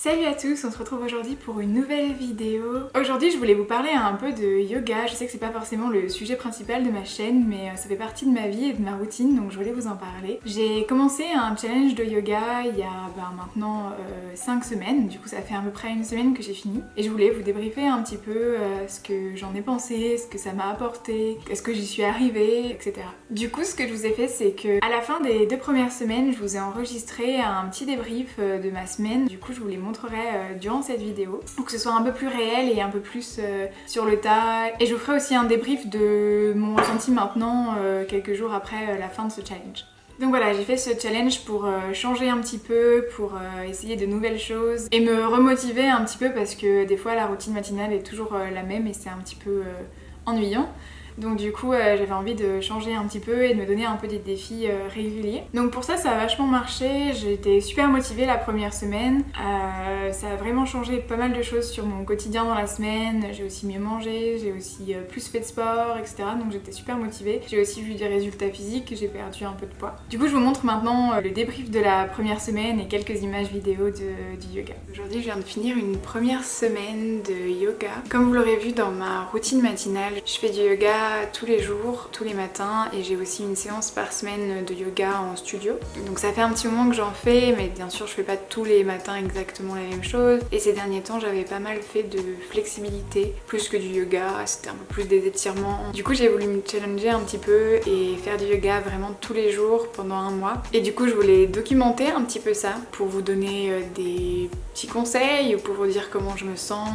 Salut à tous, on se retrouve aujourd'hui pour une nouvelle vidéo. Aujourd'hui je voulais vous parler un peu de yoga. Je sais que c'est pas forcément le sujet principal de ma chaîne, mais ça fait partie de ma vie et de ma routine, donc je voulais vous en parler. J'ai commencé un challenge de yoga il y a maintenant 5 semaines, du coup ça fait à peu près une semaine que j'ai fini. Et je voulais vous débriefer un petit peu ce que j'en ai pensé, ce que ça m'a apporté, est-ce que j'y suis arrivée, etc. Du coup ce que je vous ai fait, c'est que à la fin des 2 premières semaines, je vous ai enregistré un petit débrief de ma semaine. Du coup je vous les montrerai durant cette vidéo pour que ce soit un peu plus réel et un peu plus sur le tas. Et je vous ferai aussi un débrief de mon ressenti maintenant quelques jours après la fin de ce challenge. Donc voilà, j'ai fait ce challenge pour changer un petit peu, pour essayer de nouvelles choses et me remotiver un petit peu parce que des fois la routine matinale est toujours la même et c'est un petit peu ennuyant. Donc du coup j'avais envie de changer un petit peu et de me donner un peu des défis réguliers. Donc pour ça a vachement marché, j'ai été super motivée la première semaine. Ça a vraiment changé pas mal de choses sur mon quotidien dans la semaine. J'ai aussi mieux mangé, j'ai aussi plus fait de sport, etc. Donc j'étais super motivée. J'ai aussi vu des résultats physiques, j'ai perdu un peu de poids. Du coup je vous montre maintenant le débrief de la première semaine et quelques images vidéo du yoga. Aujourd'hui je viens de finir une première semaine de yoga. Comme vous l'aurez vu dans ma routine matinale, je fais du yoga tous les jours, tous les matins, et j'ai aussi une séance par semaine de yoga en studio. Donc ça fait un petit moment que j'en fais, mais bien sûr je fais pas tous les matins exactement la même chose. Et ces derniers temps j'avais pas mal fait de flexibilité, plus que du yoga, c'était un peu plus des étirements. Du coup j'ai voulu me challenger un petit peu et faire du yoga vraiment tous les jours pendant un mois. Et du coup je voulais documenter un petit peu ça pour vous donner des petits conseils, ou pour vous dire comment je me sens,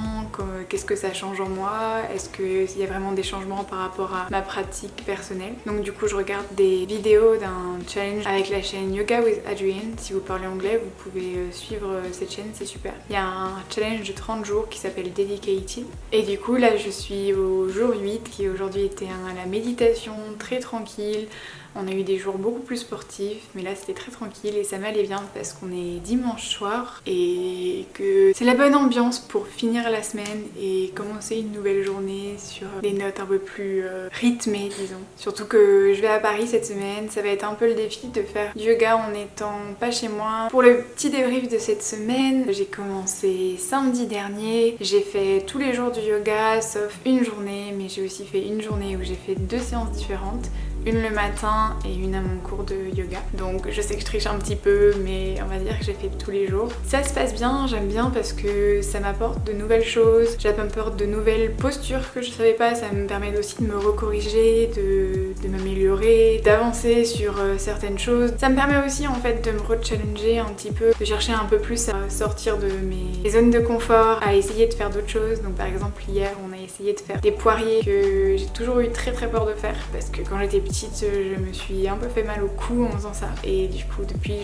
qu'est-ce que ça change en moi, est-ce qu'il y a vraiment des changements par rapport à ma pratique personnelle. Donc du coup je regarde des vidéos d'un challenge avec la chaîne Yoga with Adriene. Si vous parlez anglais vous pouvez suivre cette chaîne, c'est super. Il y a un challenge de 30 jours qui s'appelle Dedicated. Et du coup là je suis au jour 8 qui aujourd'hui était la méditation très tranquille. On a eu des jours beaucoup plus sportifs, mais là c'était très tranquille et ça m'allait bien parce qu'on est dimanche soir et que c'est la bonne ambiance pour finir la semaine et commencer une nouvelle journée sur des notes un peu plus rythmées, disons. Surtout que je vais à Paris cette semaine, ça va être un peu le défi de faire du yoga en étant pas chez moi. Pour le petit débrief de cette semaine, j'ai commencé samedi dernier, j'ai fait tous les jours du yoga sauf une journée, mais j'ai aussi fait une journée où j'ai fait 2 séances différentes. Une le matin et une à mon cours de yoga. Donc je sais que je triche un petit peu, mais on va dire que j'ai fait tous les jours. Ça se passe bien, j'aime bien parce que ça m'apporte de nouvelles choses, ça m'apporte de nouvelles postures que je savais pas, ça me permet aussi de me recorriger, de m'améliorer, d'avancer sur certaines choses. Ça me permet aussi en fait de me re-challenger un petit peu, de chercher un peu plus à sortir de mes zones de confort, à essayer de faire d'autres choses. Donc par exemple hier on a essayé de faire des poiriers que j'ai toujours eu très peur de faire parce que quand j'étais petite je me suis un peu fait mal au cou en faisant ça et du coup depuis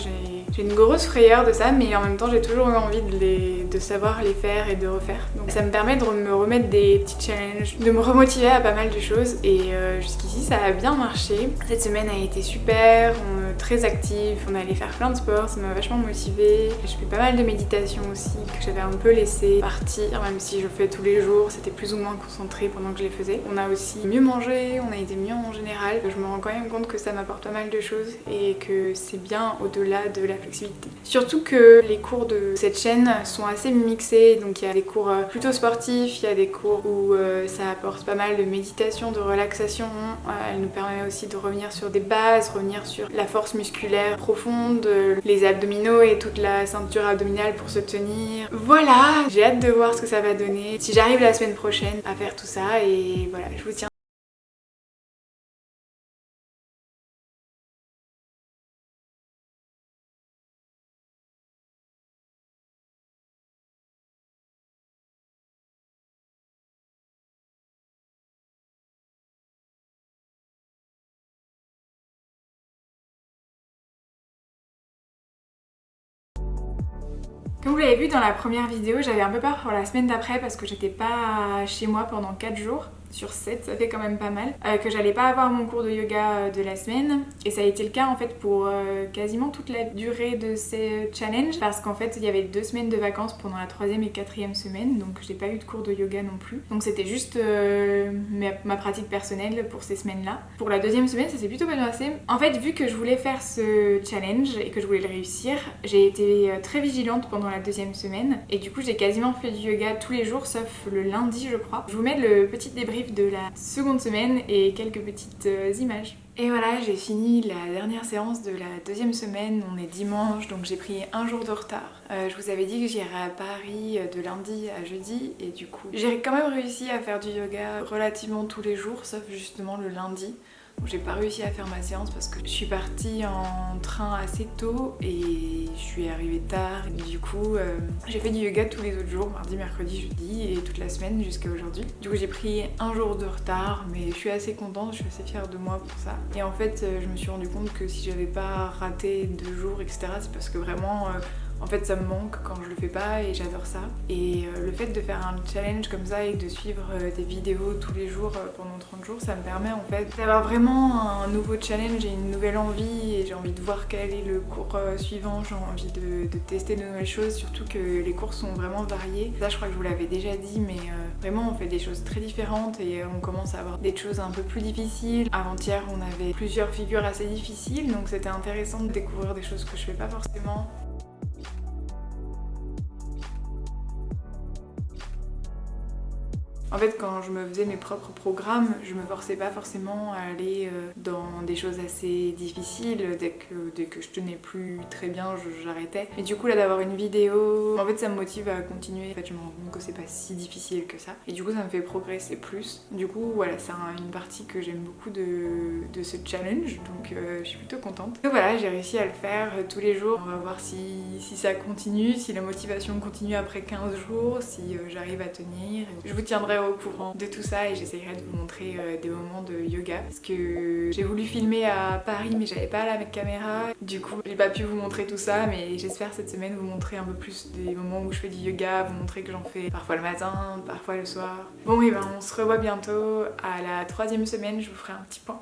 j'ai une grosse frayeur de ça, mais en même temps j'ai toujours eu envie de savoir les faire et de refaire. Donc ça me permet de me remettre des petits challenges, de me remotiver à pas mal de choses et jusqu'ici ça a bien marché. Cette semaine a été super, très active, on allait faire plein de sports, ça m'a vachement motivée. Je fais pas mal de méditation aussi que j'avais un peu laissé partir, même si je fais tous les jours, c'était plus ou moins concentré pendant que je les faisais. On a aussi mieux mangé, on a été mieux en général. Je me rends quand même compte que ça m'apporte pas mal de choses et que c'est bien au-delà de la flexibilité. Surtout que les cours de cette chaîne sont assez mixés, donc il y a des cours plutôt sportifs, il y a des cours où ça apporte pas mal de méditation, de relaxation. Elle nous permet aussi de revenir sur des bases, revenir sur la force musculaire profonde, les abdominaux et toute la ceinture abdominale pour se tenir. Voilà, j'ai hâte de voir ce que ça va donner, si j'arrive la semaine prochaine à faire tout ça, et voilà, je vous tiens. Comme vous l'avez vu dans la première vidéo, j'avais un peu peur pour la semaine d'après parce que j'étais pas chez moi pendant 4 jours. sur 7, ça fait quand même pas mal, que j'allais pas avoir mon cours de yoga de la semaine. Et ça a été le cas en fait pour quasiment toute la durée de ces challenges, parce qu'en fait il y avait 2 semaines de vacances pendant la 3e et 4e semaine, donc j'ai pas eu de cours de yoga non plus. Donc c'était juste ma pratique personnelle pour ces semaines-là. Pour la 2e semaine, ça s'est plutôt bien passé. En fait, vu que je voulais faire ce challenge et que je voulais le réussir, j'ai été très vigilante pendant la 2e semaine, et du coup j'ai quasiment fait du yoga tous les jours sauf le lundi, je crois. Je vous mets le petit débrief de la 2e semaine et quelques petites images. Et voilà, j'ai fini la dernière séance de la 2e semaine, on est dimanche, donc j'ai pris un jour de retard. Je vous avais dit que j'irais à Paris de lundi à jeudi, et du coup j'ai quand même réussi à faire du yoga relativement tous les jours, sauf justement le lundi. J'ai pas réussi à faire ma séance parce que je suis partie en train assez tôt et je suis arrivée tard. Et du coup, j'ai fait du yoga tous les autres jours, mardi, mercredi, jeudi et toute la semaine jusqu'à aujourd'hui. Du coup, j'ai pris un jour de retard, mais je suis assez contente, je suis assez fière de moi pour ça. Et en fait, je me suis rendu compte que si j'avais pas raté 2 jours, etc., c'est parce que vraiment... en fait ça me manque quand je le fais pas et j'adore ça. Et le fait de faire un challenge comme ça et de suivre des vidéos tous les jours pendant 30 jours, ça me permet en fait d'avoir vraiment un nouveau challenge et une nouvelle envie, et j'ai envie de voir quel est le cours suivant, j'ai envie de tester de nouvelles choses, surtout que les cours sont vraiment variés. Ça je crois que je vous l'avais déjà dit, mais vraiment on fait des choses très différentes et on commence à avoir des choses un peu plus difficiles. Avant-hier on avait plusieurs figures assez difficiles, donc c'était intéressant de découvrir des choses que je fais pas forcément. En fait, quand je me faisais mes propres programmes, je me forçais pas forcément à aller dans des choses assez difficiles. Dès que je tenais plus très bien, j'arrêtais. Mais du coup, là, d'avoir une vidéo, en fait, ça me motive à continuer. En fait, je me rends compte que c'est pas si difficile que ça. Et du coup, ça me fait progresser plus. Du coup, voilà, c'est une partie que j'aime beaucoup de ce challenge. Donc, je suis plutôt contente. Donc voilà, j'ai réussi à le faire tous les jours. On va voir si ça continue, si la motivation continue après 15 jours, si j'arrive à tenir. Je vous tiendrai au courant de tout ça et j'essaierai de vous montrer des moments de yoga, parce que j'ai voulu filmer à Paris mais j'avais pas la caméra, du coup j'ai pas pu vous montrer tout ça, mais j'espère cette semaine vous montrer un peu plus des moments où je fais du yoga, vous montrer que j'en fais parfois le matin, parfois le soir. Bon et ben on se revoit bientôt à la 3e semaine, je vous ferai un petit point.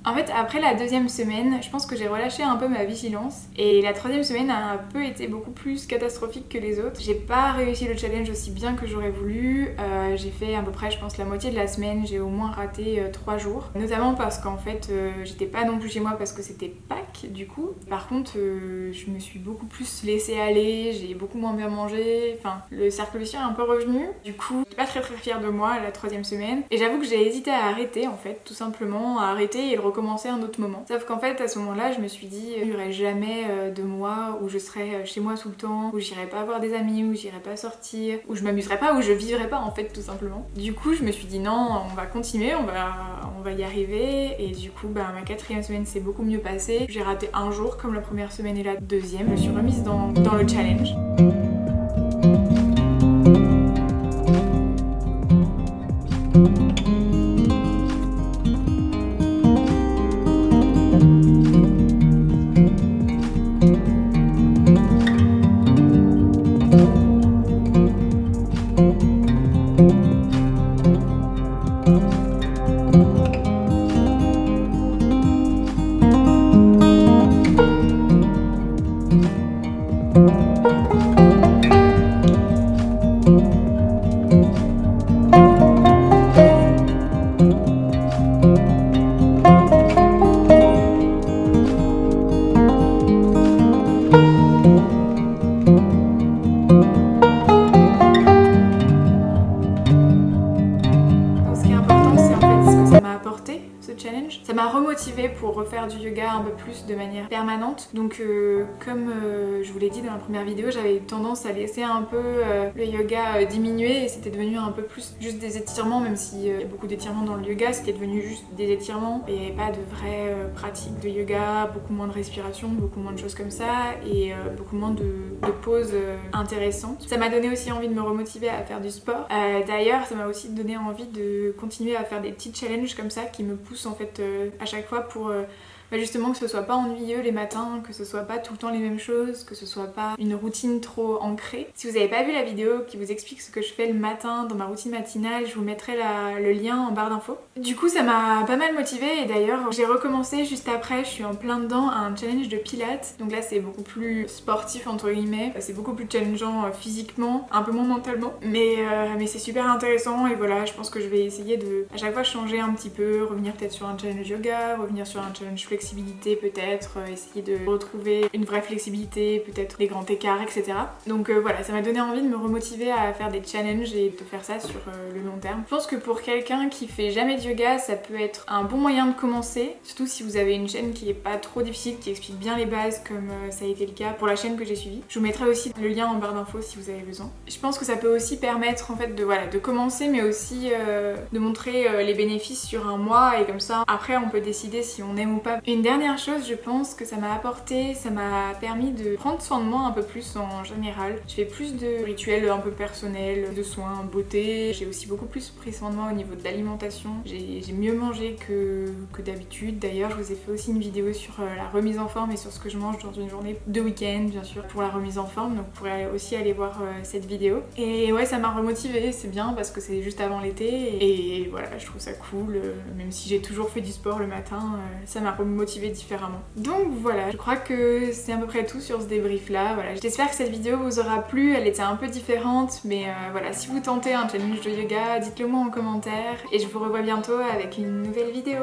En fait, après la 2e semaine, je pense que j'ai relâché un peu ma vigilance, et la 3e semaine a un peu été beaucoup plus catastrophique que les autres. J'ai pas réussi le challenge aussi bien que j'aurais voulu. J'ai fait à peu près, je pense, la moitié de la semaine. J'ai au moins raté 3 jours, notamment parce qu'en fait j'étais pas non plus chez moi parce que c'était Pâques du coup. Par contre je me suis beaucoup plus laissée aller, j'ai beaucoup moins bien mangé, enfin le cercle vicieux est un peu revenu. Du coup je suis pas très fière de moi la 3e semaine, et j'avoue que j'ai hésité à arrêter en fait, tout simplement à arrêter et le recommencer un autre moment. Sauf qu'en fait à ce moment-là je me suis dit il n'y aurait jamais de mois où je serais chez moi tout le temps, où j'irais pas voir des amis, où j'irais pas sortir, où je m'amuserais pas, où je vivrais pas en fait tout simplement. Du coup je me suis dit non, on va continuer, on va y arriver, et du coup ma 4e semaine s'est beaucoup mieux passée. J'ai raté un jour comme la première semaine et la 2e. Je me suis remise dans le challenge. remotivée pour refaire du yoga un peu plus de manière permanente. Donc comme je vous l'ai dit dans la première vidéo, j'avais tendance à laisser un peu le yoga diminuer et c'était devenu un peu plus juste des étirements, même s'il y a beaucoup d'étirements dans le yoga, c'était devenu juste des étirements et il n'y avait pas de vraie pratique de yoga, beaucoup moins de respiration, beaucoup moins de choses comme ça et beaucoup moins de pauses intéressantes. Ça m'a donné aussi envie de me remotiver à faire du sport. D'ailleurs, ça m'a aussi donné envie de continuer à faire des petits challenges comme ça qui me poussent en fait à chaque fois pour justement que ce soit pas ennuyeux les matins, que ce soit pas tout le temps les mêmes choses, que ce soit pas une routine trop ancrée. Si vous avez pas vu la vidéo qui vous explique ce que je fais le matin dans ma routine matinale, je vous mettrai le lien en barre d'infos. Du coup ça m'a pas mal motivée et d'ailleurs j'ai recommencé juste après, je suis en plein dedans à un challenge de pilates. Donc là c'est beaucoup plus sportif entre guillemets, c'est beaucoup plus challengeant physiquement, un peu moins mentalement, mais c'est super intéressant et voilà, je pense que je vais essayer de à chaque fois changer un petit peu, revenir peut-être sur un challenge yoga, revenir sur un challenge flexibilité peut-être, essayer de retrouver une vraie flexibilité, peut-être des grands écarts, etc. Donc voilà, ça m'a donné envie de me remotiver à faire des challenges et de faire ça sur le long terme. Je pense que pour quelqu'un qui fait jamais de yoga, ça peut être un bon moyen de commencer, surtout si vous avez une chaîne qui est pas trop difficile, qui explique bien les bases comme ça a été le cas pour la chaîne que j'ai suivie. Je vous mettrai aussi le lien en barre d'infos si vous avez besoin. Je pense que ça peut aussi permettre en fait de commencer mais aussi de montrer les bénéfices sur un mois et comme ça après on peut décider si on aime ou pas. Une dernière chose, je pense que ça m'a apporté, ça m'a permis de prendre soin de moi un peu plus en général. Je fais plus de rituels un peu personnels, de soins, beauté. J'ai aussi beaucoup plus pris soin de moi au niveau de l'alimentation. J'ai mieux mangé que d'habitude. D'ailleurs, je vous ai fait aussi une vidéo sur la remise en forme et sur ce que je mange dans une journée de week-end, bien sûr, pour la remise en forme. Donc vous pourrez aussi aller voir cette vidéo. Et ouais, ça m'a remotivée, c'est bien parce que c'est juste avant l'été. Et voilà, je trouve ça cool. Même si j'ai toujours fait du sport le matin, ça m'a remotivée différemment. Donc voilà, je crois que c'est à peu près tout sur ce débrief là. Voilà, j'espère que cette vidéo vous aura plu, elle était un peu différente, mais voilà, si vous tentez un challenge de yoga, dites-le moi en commentaire et je vous revois bientôt avec une nouvelle vidéo.